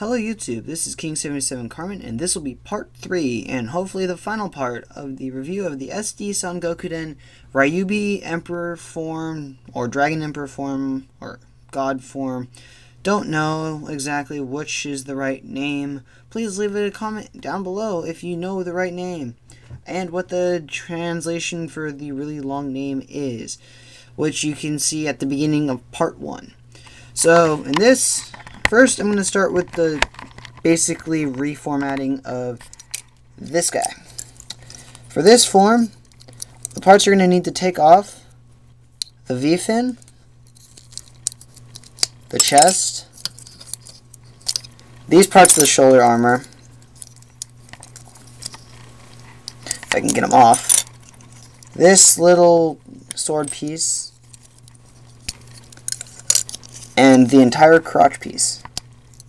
Hello YouTube, this is King77 Carmen, and this will be part 3, and hopefully the final part of the review of the SD Son Gokuden Ryubi Emperor form, or Dragon Emperor form, or God form. Don't know exactly which is the right name. Please leave a comment down below if you know the right name, and what the translation for the really long name is, which you can see at the beginning of part 1. So, in this, first I'm going to start with the basically reformatting of this guy. For this form, the parts you're going to need to take off: the V-fin, the chest, these parts of the shoulder armor, if I can get them off, this little sword piece, and the entire crotch piece,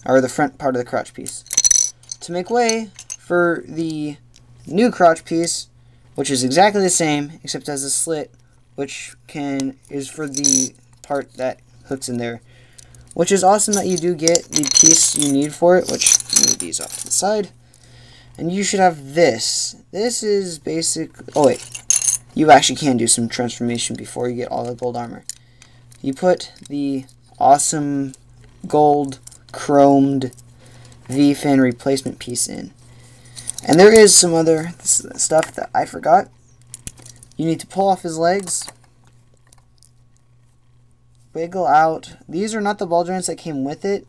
or the front part of the crotch piece, to make way for the new crotch piece, which is exactly the same except has a slit, which is for the part that hooks in there, which is awesome that you do get the piece you need for it, which move these off to the side. And you should have this. This is basic. Oh wait, you actually can do some transformation before you get all the gold armor. You put the awesome gold chromed V-fin replacement piece in. And there is some other stuff that I forgot. You need to pull off his legs, wiggle out. These are not the ball joints that came with it.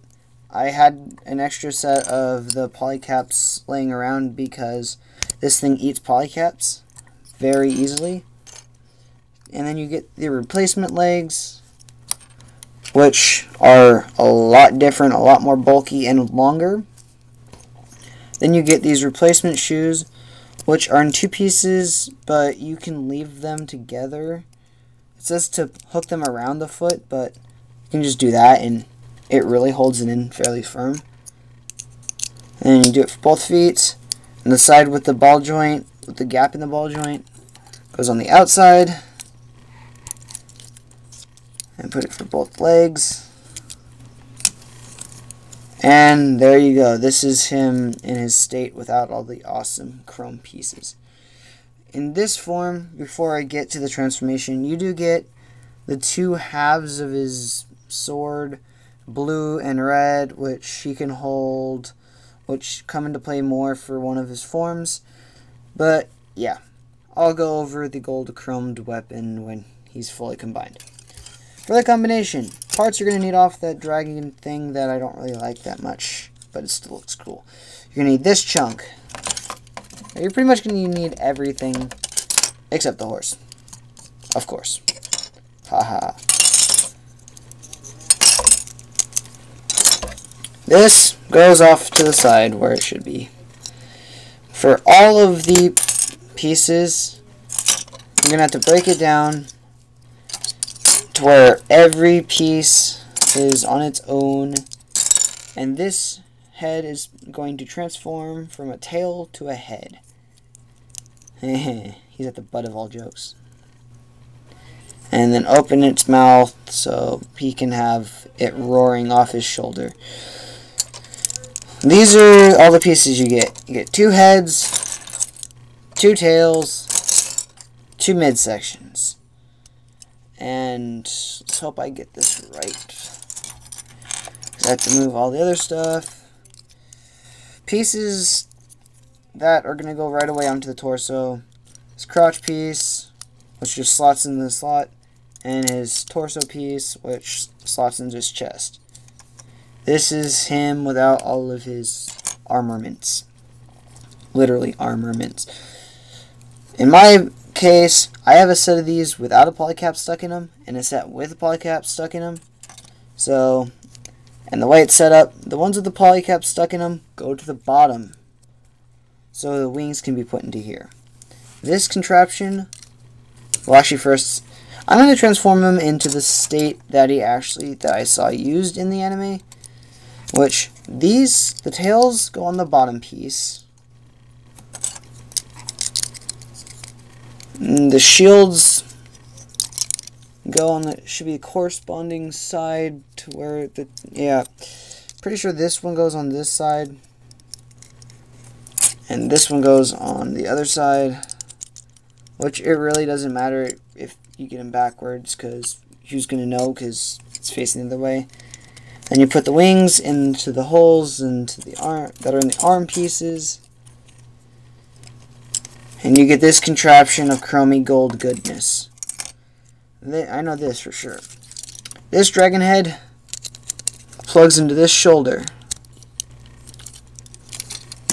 I had an extra set of the polycaps laying around because this thing eats polycaps very easily. And then you get the replacement legs, which are a lot different, a lot more bulky and longer. Then you get these replacement shoes, which are in 2 pieces, but you can leave them together. It says to hook them around the foot, but you can just do that and it really holds it in fairly firm. And then you do it for both feet. And the side with the ball joint, with the gap in the ball joint, goes on the outside. And put it for both legs. And there you go. This is him in his state without all the awesome chrome pieces. In this form, before I get to the transformation, you do get the 2 halves of his sword, blue and red, which he can hold, which come into play more for one of his forms. But yeah, I'll go over the gold chromed weapon when he's fully combined. For the combination, parts you're going to need off that dragon thing that I don't really like that much, but it still looks cool. You're going to need this chunk. You're pretty much going to need everything except the horse. Of course. Haha. This goes off to the side where it should be. For all of the pieces, you're going to have to break it down to where every piece is on its own, and this head is going to transform from a tail to a head. He's at the butt of all jokes. And then open its mouth so he can have it roaring off his shoulder. These are all the pieces you get. You get 2 heads, 2 tails, 2 midsections. And let's hope I get this right. I have to move all the other stuff. Pieces that are going to go right away onto the torso. His crotch piece, which just slots in the slot. And his torso piece, which slots into his chest. This is him without all of his armaments. Literally armaments. In my case, I have a set of these without a polycap stuck in them, and a set with a polycap stuck in them. So, and the way it's set up, the ones with the polycap stuck in them go to the bottom, so the wings can be put into here. This contraption, well, actually first, I'm going to transform him into the state that I saw used in the anime, which the tails go on the bottom piece. The shields go on the, should be a corresponding side to where the, yeah, Pretty sure this one goes on this side. And this one goes on the other side. Which it really doesn't matter if you get them backwards, because who's going to know, because it's facing the other way. And you put the wings into the holes into the arm that are in the arm pieces. And you get this contraption of chromy gold goodness. I know this for sure. This dragon head plugs into this shoulder.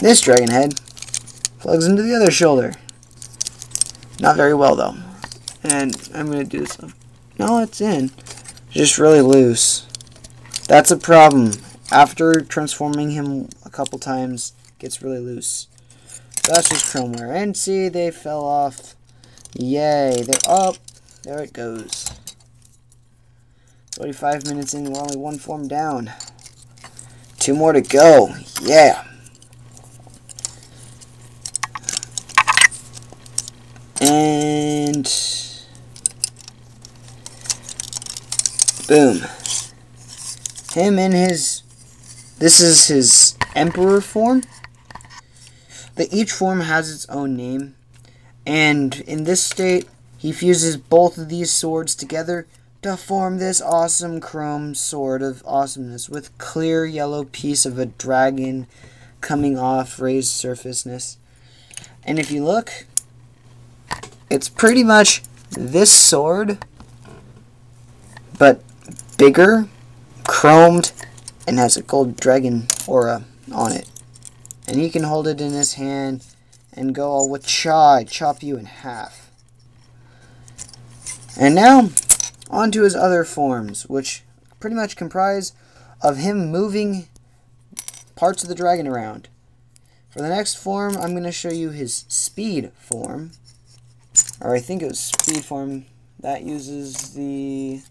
This dragon head plugs into the other shoulder. Not very well though. And I'm going to do this. No, it's in. Just really loose. That's a problem. After transforming him a couple times, it gets really loose. So that's just chromeware. And see, they fell off. Yay. They're up. There it goes. 45 minutes in, we're only one form down. 2 more to go. Yeah. And boom. Him in his, this is his emperor form. Each form has its own name. And in this state, he fuses both of these swords together to form this awesome chrome sword of awesomeness with clear yellow piece of a dragon coming off raised surfaceness. And if you look, it's pretty much this sword, but bigger, chromed, and has a gold dragon aura on it. And he can hold it in his hand and go all with chop you in half. And now, on to his other forms, which pretty much comprise of him moving parts of the dragon around. For the next form, I'm going to show you his speed form. Or I think it was speed form that uses the...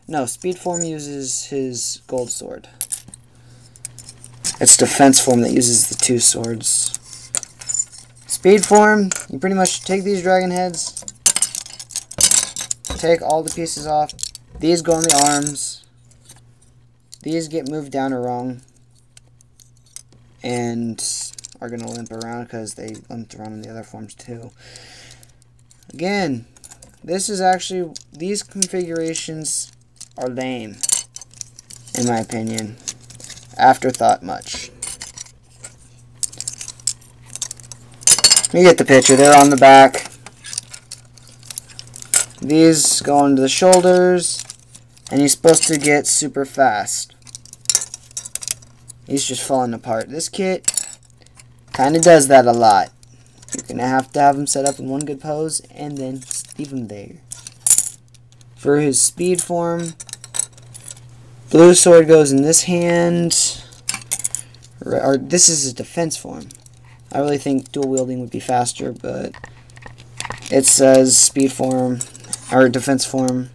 No, speed form uses his gold sword. It's defense form that uses the 2 swords. Speed form, you pretty much take these dragon heads, take all the pieces off. These go on the arms. These get moved down or wrong. And are going to limp around because they limped around in the other forms too. Again, this is actually, these configurations are lame, in my opinion. Afterthought much. You get the picture, they're on the back. These go onto the shoulders, and he's supposed to get super fast. He's just falling apart. This kit kind of does that a lot. You're going to have him set up in one good pose, and then leave him there. For his speed form, blue sword goes in this hand, or this is his defense form. I really think dual wielding would be faster, but it says speed form, or defense form,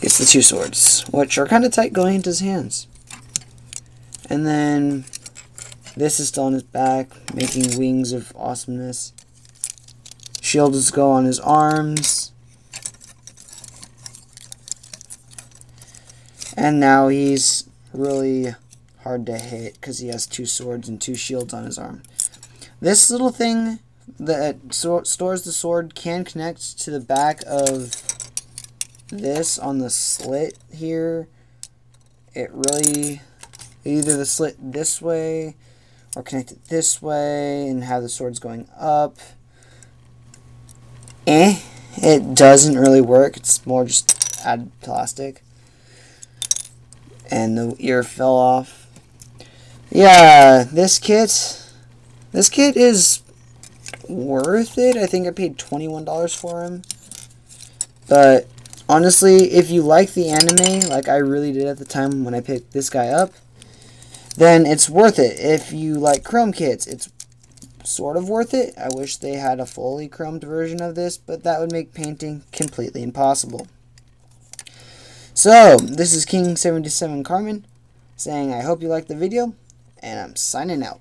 gets the 2 swords, which are kind of tight going into his hands. And then this is still on his back, making wings of awesomeness. Shields go on his arms. And now he's really hard to hit because he has 2 swords and 2 shields on his arm. This little thing that stores the sword can connect to the back of this on the slit here. It really, either the slit this way or connect it this way and have the swords going up. It doesn't really work. It's more just add plastic. And the ear fell off. Yeah, this kit is worth it. I think I paid $21 for him. But honestly, if you like the anime, like I really did at the time when I picked this guy up, then it's worth it. If you like chrome kits, it's sort of worth it. I wish they had a fully chromed version of this, but that would make painting completely impossible. So, this is King77 Carmen saying I hope you liked the video, and I'm signing out.